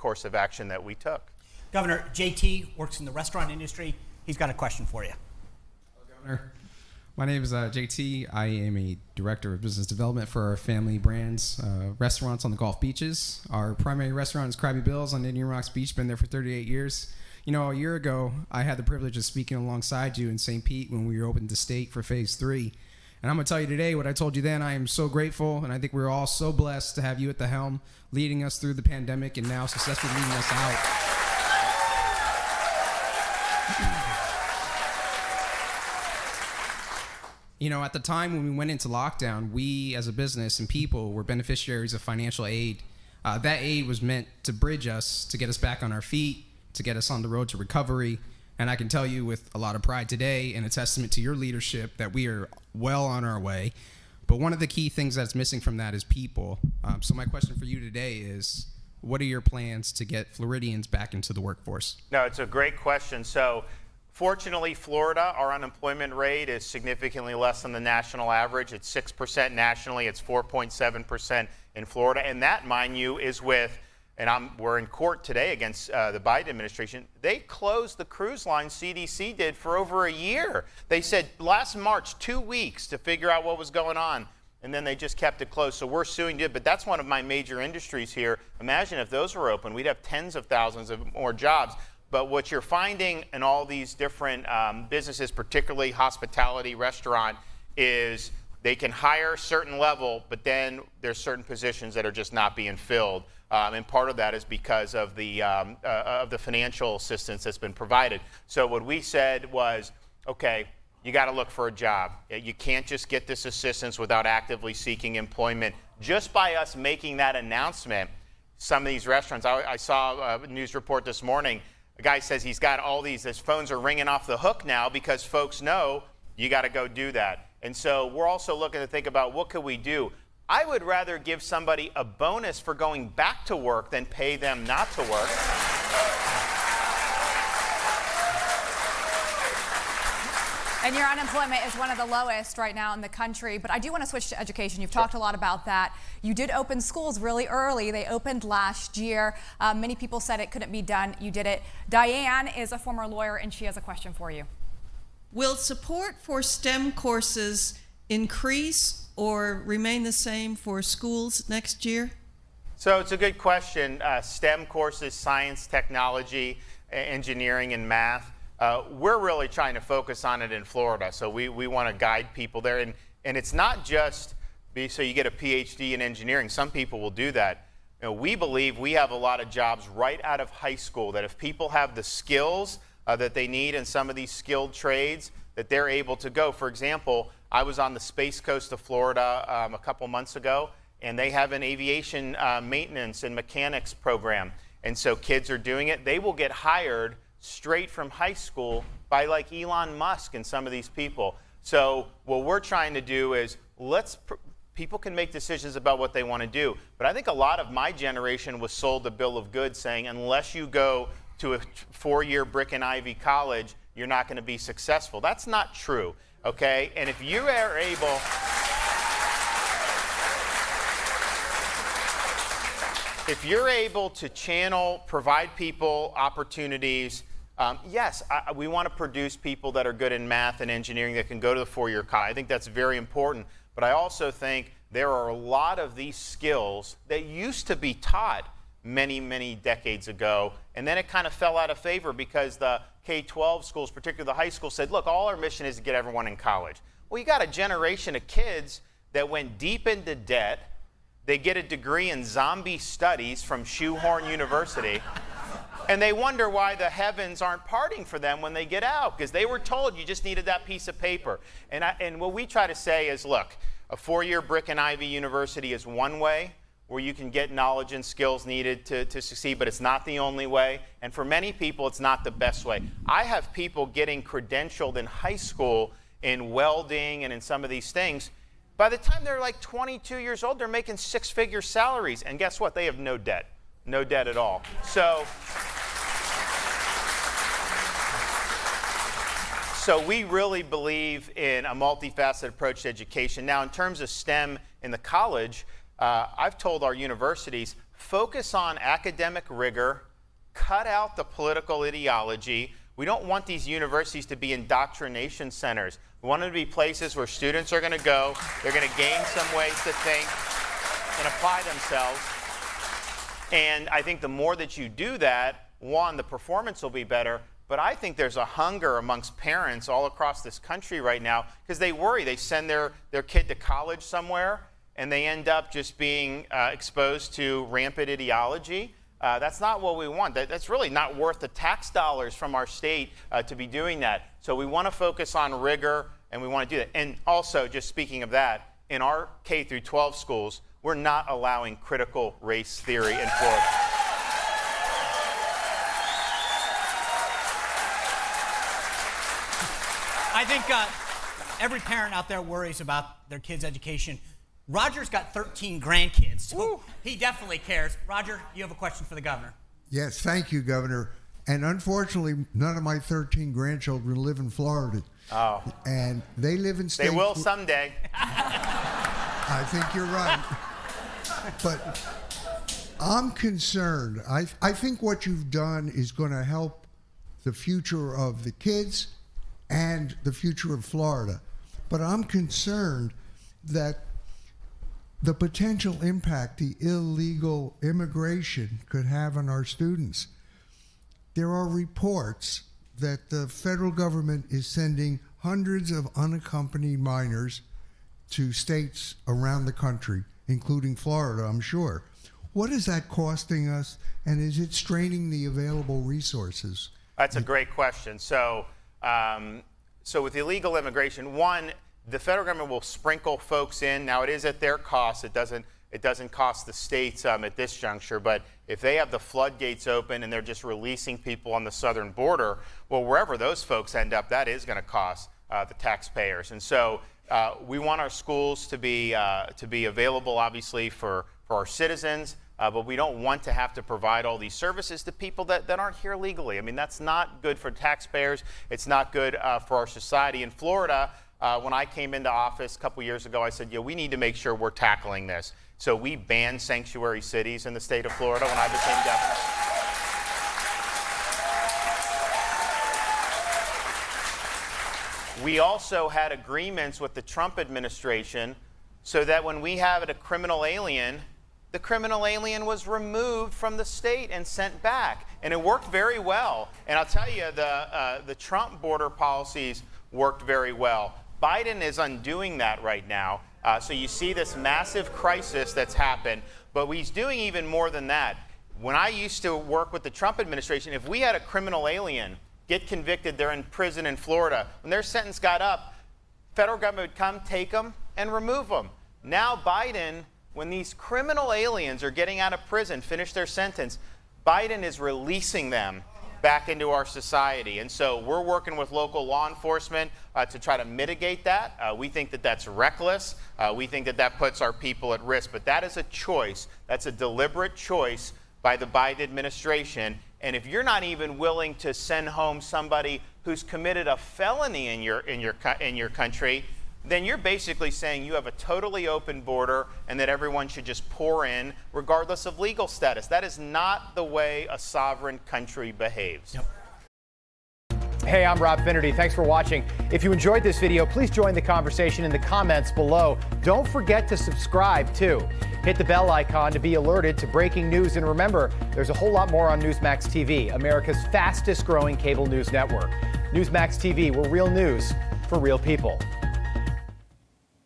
course of action that we took. Governor, JT works in the restaurant industry. He's got a question for you. Hello, Governor. My name is JT. I am a director of business development for our family brands restaurants on the Gulf beaches. Our primary restaurant is Krabby Bill's on Indian Rocks Beach. Been there for 38 years. You know, a year ago, I had the privilege of speaking alongside you in St. Pete when we opened the state for Phase 3. And I'm going to tell you today what I told you then. I am so grateful, and I think we're all so blessed to have you at the helm, leading us through the pandemic and now successfully leading us out. You know, at the time when we went into lockdown, we as a business and people were beneficiaries of financial aid. That aid was meant to bridge us, to get us back on our feet, to get us on the road to recovery. And I can tell you with a lot of pride today and a testament to your leadership that we are well on our way. But one of the key things that's missing from that is people. So my question for you today is, what are your plans to get Floridians back into the workforce? No, it's a great question. So fortunately, Florida, our unemployment rate is significantly less than the national average. It's 6% nationally. It's 4.7% in Florida. And that, mind you, is with, and we're in court today against the Biden administration. They closed the cruise line, CDC did, for over a year. They said last March, 2 weeks to figure out what was going on. And then they just kept it closed. So we're suing it, but that's one of my major industries here. Imagine if those were open, we'd have tens of thousands of more jobs. But what you're finding in all these different businesses, particularly hospitality, restaurant, is they can hire a certain level, but then there's certain positions that are just not being filled. And part of that is because of the financial assistance that's been provided. So what we said was, okay, you got to look for a job. You can't just get this assistance without actively seeking employment. Just by us making that announcement, some of these restaurants, I saw a news report this morning, a guy says he's got all these, his phones are ringing off the hook now because folks know you got to go do that. And so we're also looking to think about what could we do. I would rather give somebody a bonus for going back to work than pay them not to work. And your unemployment is one of the lowest right now in the country. But I do want to switch to education. You've talked a lot about that. You did open schools really early. They opened last year. Many people said it couldn't be done. You did it. Diane is a former lawyer, and she has a question for you. Will support for STEM courses increase or remain the same for schools next year? So it's a good question. STEM courses, science, technology, engineering, and math. We're really trying to focus on it in Florida, so we want to guide people there. And it's not just so you get a PhD in engineering. Some people will do that. You know, we believe we have a lot of jobs right out of high school that if people have the skills that they need in some of these skilled trades, that they're able to go. For example, I was on the Space Coast of Florida a couple months ago, and they have an aviation maintenance and mechanics program. And so kids are doing it. They will get hired straight from high school by like Elon Musk and some of these people. So what we're trying to do is people can make decisions about what they want to do. But I think a lot of my generation was sold a bill of goods saying unless you go to a 4-year brick and ivy college, you're not going to be successful. That's not true, okay? And if you are able... If you're able to provide people opportunities, yes, we want to produce people that are good in math and engineering that can go to the 4-year college. I think that's very important. But I also think there are a lot of these skills that used to be taught many, many decades ago, and then it kind of fell out of favor because the K-12 schools, particularly the high school, said, look, all our mission is to get everyone in college. Well, you got a generation of kids that went deep into debt. They get a degree in zombie studies from Shoehorn University, and they wonder why the heavens aren't parting for them when they get out, because they were told you just needed that piece of paper. And what we try to say is, look, a 4-year brick and ivy university is one way where you can get knowledge and skills needed to succeed, but it's not the only way. And for many people, it's not the best way. I have people getting credentialed in high school in welding and in some of these things. By the time they're like 22 years old, they're making 6-figure salaries. And guess what? They have no debt. No debt at all. So we really believe in a multifaceted approach to education. Now, in terms of STEM in the college, I've told our universities focus on academic rigor, cut out the political ideology. We don't want these universities to be indoctrination centers. We want them to be places where students are going to go, they're going to gain some ways to think and apply themselves. And I think the more that you do that, one, the performance will be better, but I think there's a hunger amongst parents all across this country right now because they worry. They send their kid to college somewhere and they end up just being exposed to rampant ideology. That's not what we want. That's really not worth the tax dollars from our state to be doing that. So we want to focus on rigor, and we want to do that. And also, just speaking of that, in our K through 12 schools, we're not allowing critical race theory in Florida. I think every parent out there worries about their kids' education. Roger's got 13 grandkids, so Woo. he definitely cares. Roger, you have a question for the governor. Yes, thank you, Governor. And unfortunately, none of my 13 grandchildren live in Florida. Oh. And they live in states. They will someday. I think you're right. But I'm concerned. I think what you've done is going to help the future of the kids and the future of Florida. But I'm concerned that the potential impact the illegal immigration could have on our students. There are reports that the federal government is sending hundreds of unaccompanied minors to states around the country, including Florida, I'm sure. What is that costing us, and is it straining the available resources? That's a great question. So with illegal immigration, one, the federal government will sprinkle folks in. Now, it is at their cost. It doesn't cost the states at this juncture. But if they have the floodgates open and they're just releasing people on the southern border, well, wherever those folks end up, that is going to cost the taxpayers. And so we want our schools to be available, obviously, for our citizens. But we don't want to have to provide all these services to people that aren't here legally. I mean, that's not good for taxpayers. It's not good for our society. In Florida, when I came into office a couple years ago, I said, yeah, we need to make sure we're tackling this. So we banned sanctuary cities in the state of Florida when I became governor. We also had agreements with the Trump administration so that when we have a criminal alien, the criminal alien was removed from the state and sent back. And it worked very well. And I'll tell you, the Trump border policies worked very well. Biden is undoing that right now. So you see this massive crisis that's happened, but he's doing even more than that. When I used to work with the Trump administration, if we had a criminal alien get convicted, they're in prison in Florida, when their sentence got up, federal government would come, take them, and remove them. Now Biden, when these criminal aliens are getting out of prison, finish their sentence, Biden is releasing them back into our society. And so we're working with local law enforcement to try to mitigate that. We think that that's reckless. We think that that puts our people at risk. But that is a choice. That's a deliberate choice by the Biden administration. And if you're not even willing to send home somebody who's committed a felony in your country, then you're basically saying you have a totally open border and that everyone should just pour in regardless of legal status. That is not the way a sovereign country behaves. Yep. Hey, I'm Rob Finnerty. Thanks for watching. If you enjoyed this video, please join the conversation in the comments below. Don't forget to subscribe, too. Hit the bell icon to be alerted to breaking news. And remember, there's a whole lot more on Newsmax TV, America's fastest growing cable news network. Newsmax TV, we're real news for real people.